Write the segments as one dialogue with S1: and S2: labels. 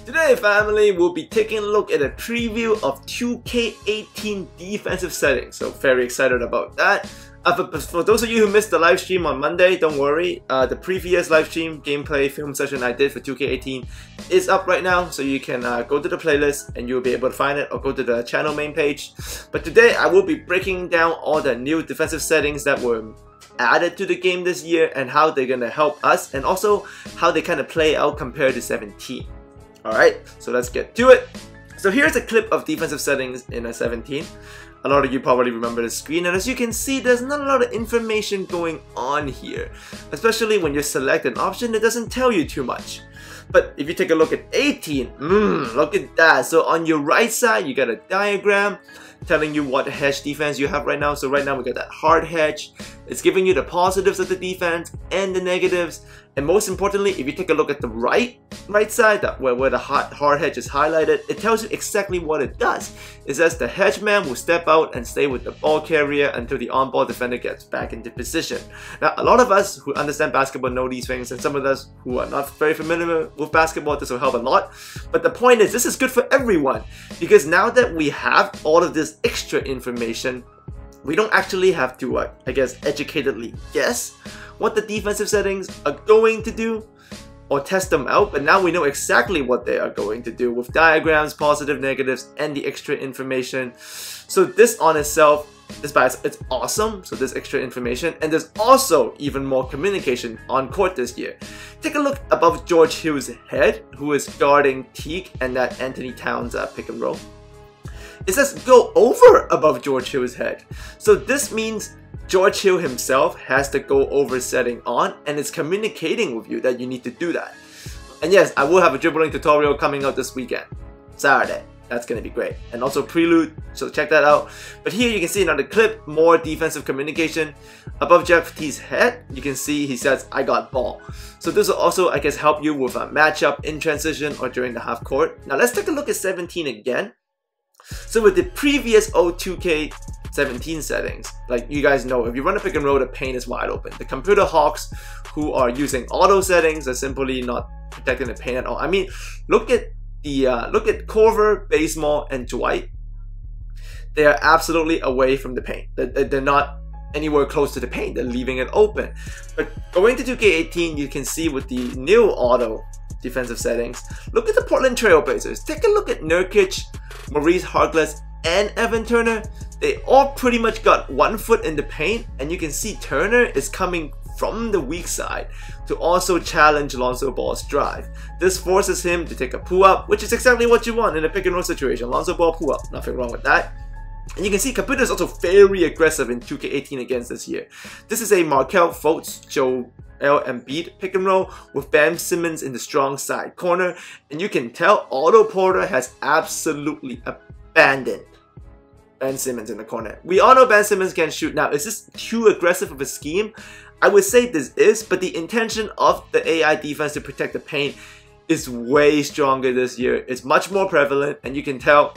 S1: Today, family, we'll be taking a look at a preview of 2K18 defensive settings, so very excited about that. For those of you who missed the live stream on Monday, don't worry, the previous live stream gameplay film session I did for 2K18 is up right now, so you can go to the playlist and you'll be able to find it, or go to the channel main page. But today I will be breaking down all the new defensive settings that were added to the game this year and how they're gonna help us, and also how they kind of play out compared to 17. Alright, so let's get to it. So here's a clip of defensive settings in a 17. A lot of you probably remember the screen, and as you can see, there's not a lot of information going on here. Especially when you select an option, it doesn't tell you too much. But if you take a look at 18, look at that. So on your right side, you got a diagram telling you what hedge defense you have right now. So right now we got that hard hedge. It's giving you the positives of the defense and the negatives. And most importantly, if you take a look at the right side, where the hard hedge is highlighted, it tells you exactly what it does. It says the hedge man will step out and stay with the ball carrier until the on-ball defender gets back into position. Now, a lot of us who understand basketball know these things, and some of us who are not very familiar with basketball, this will help a lot. But the point is, this is good for everyone, because now that we have all of this extra information, we don't actually have to, I guess, educatedly guess what the defensive settings are going to do or test them out, but now we know exactly what they are going to do with diagrams, positive, negatives, and the extra information. So this on itself, it's awesome, so there's extra information, and there's also even more communication on court this year. Take a look above George Hill's head, who is guarding Teague and that Anthony Towns pick and roll. It says go over above George Hill's head. So this means George Hill himself has the go over setting on, and it's communicating with you that you need to do that. And yes, I will have a dribbling tutorial coming out this weekend, Saturday. That's gonna be great. And also Prelude, so check that out. But here you can see another clip, more defensive communication. Above Jeff T's head, you can see he says, I got ball. So this will also, I guess, help you with a matchup in transition or during the half court. Now let's take a look at 17 again. So with the previous 2K17 settings, like you guys know, if you run a pick and roll, the paint is wide open. The computer hawks who are using auto settings are simply not protecting the paint at all. I mean, look at Korver, Bazemore, and Dwight. They are absolutely away from the paint. They're not anywhere close to the paint. They're leaving it open. But going to 2K18, you can see with the new auto defensive settings, look at the Portland Trailblazers. Take a look at Nurkic, Maurice Harkless, and Evan Turner. They all pretty much got 1 foot in the paint, and you can see Turner is coming from the weak side to also challenge Lonzo Ball's drive. This forces him to take a pull-up, which is exactly what you want in a pick and roll situation. Lonzo Ball pull-up, nothing wrong with that. And you can see Computer is also very aggressive in 2K18 against this year. This is a Markelle Fultz, Joel Embiid pick and roll with Ben Simmons in the strong side corner, and you can tell Otto Porter has absolutely abandoned Ben Simmons in the corner. We all know Ben Simmons can shoot. Now, is this too aggressive of a scheme? I would say this is, but the intention of the AI defense to protect the paint is way stronger this year. It's much more prevalent, and you can tell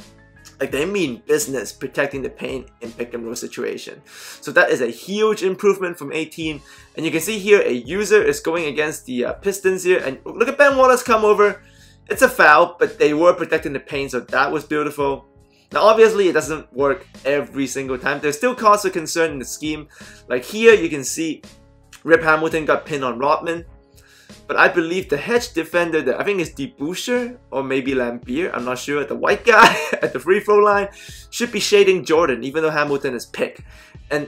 S1: like they mean business protecting the paint in pick and roll situation. So that is a huge improvement from 18. And you can see here a user is going against the Pistons here, and look at Ben Wallace come over. It's a foul, but they were protecting the paint, so that was beautiful. Now obviously it doesn't work every single time. There's still cause for concern in the scheme. Like here you can see Rip Hamilton got pinned on Rodman. But I believe the hedge defender that I think is DeBusschere or maybe Lambier, I'm not sure, the white guy at the free throw line should be shading Jordan even though Hamilton is picked. And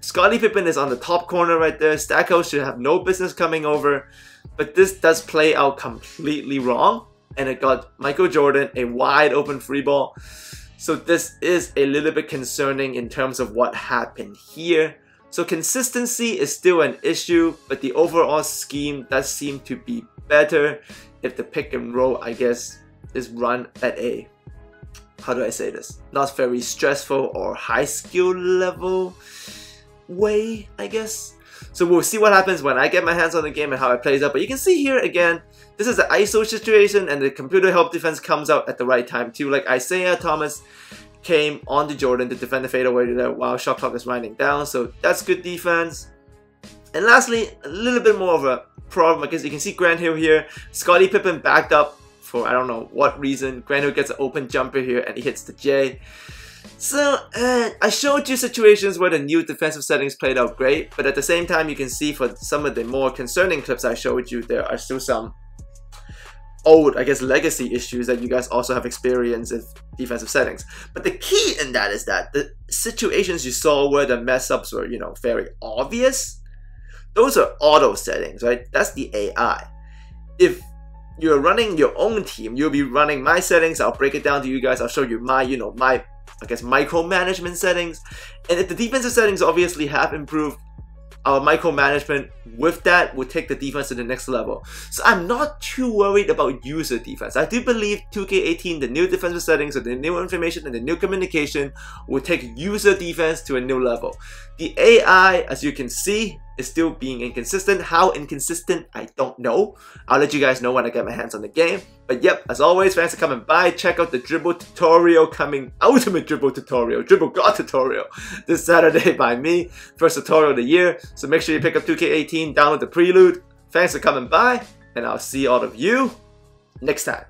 S1: Scottie Pippen is on the top corner right there. Stackhouse should have no business coming over. But this does play out completely wrong, and it got Michael Jordan a wide open free ball. So this is a little bit concerning in terms of what happened here. So consistency is still an issue, but the overall scheme does seem to be better if the pick and roll, I guess, is run at a, how do I say this, not very stressful or high skill level way, I guess. So we'll see what happens when I get my hands on the game and how it plays out. But you can see here again, this is an ISO situation, and the computer help defense comes out at the right time too. Like Isaiah Thomas came on to Jordan to defend the fadeaway there while shot clock is winding down, so that's good defense. And lastly, a little bit more of a problem because you can see Grant Hill here, Scottie Pippen backed up for I don't know what reason. Granito gets an open jumper here and he hits the J. So, I showed you situations where the new defensive settings played out great, but at the same time you can see for some of the more concerning clips I showed you, there are still some old, I guess, legacy issues that you guys also have experienced in defensive settings. But the key in that is that the situations you saw where the mess ups were, you know, very obvious, those are auto settings, right? That's the AI. If you're running your own team, you'll be running my settings. I'll break it down to you guys. I'll show you my, you know, my, I guess, micromanagement settings. And if the defensive settings obviously have improved, our micromanagement with that will take the defense to the next level. So I'm not too worried about user defense. I do believe 2K18, the new defensive settings, with the new information and the new communication, will take user defense to a new level. The AI, as you can see, is still being inconsistent. How inconsistent, I don't know. I'll let you guys know when I get my hands on the game. But yep, as always, thanks for coming by. Check out the dribble tutorial coming, ultimate dribble tutorial, dribble god tutorial, this Saturday by me. First tutorial of the year. So make sure you pick up 2K18, download the prelude. Thanks for coming by, and I'll see all of you next time.